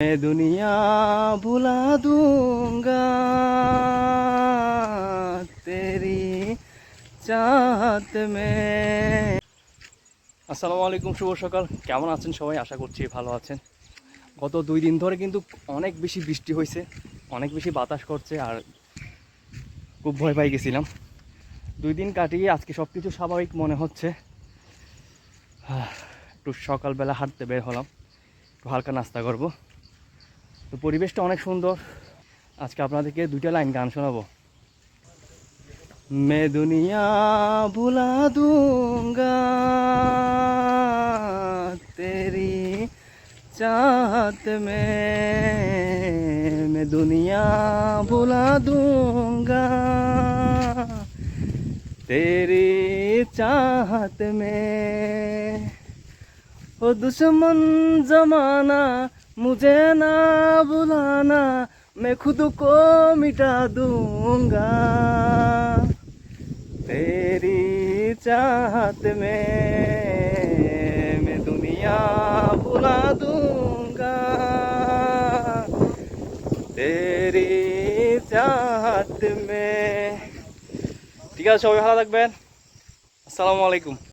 मैं दुनिया भुला दूंगा तेरी चाहत में। আসসালামু আলাইকুম, শুভ সকাল। কেমন আছেন সবাই? আশা করছি ভালো আছেন। গত 2 দিন ধরে কিন্তু অনেক বেশি বৃষ্টি হয়েছে, অনেক বেশি বাতাস করছে, আর খুব ভয় পাই গেছিলাম। 2 দিন কাটিয়ে আজকে সব কিছু স্বাভাবিক মনে হচ্ছে। একটু সকালবেলা হাঁটতে বের হলাম, একটু হালকা নাস্তা করব। তো পরিবেশটা অনেক সুন্দর। আজকে আপনাদেরকে 2টা লাইন গান শোনাবো। मैं दुनिया भुला दूंगा तेरी चाहत में, मैं दुनिया भुला दूंगा तेरी चाहत में। ओ दुश्मन जमाना मुझे ना बुलाना, मैं खुद को मिटा दूंगा तेरी चाहत में, मैं दुनिया भुला दूंगा तेरी चाहत में। ঠিক আছে, সবাই ভালো থাকবেন। আসসালামু আলাইকুম।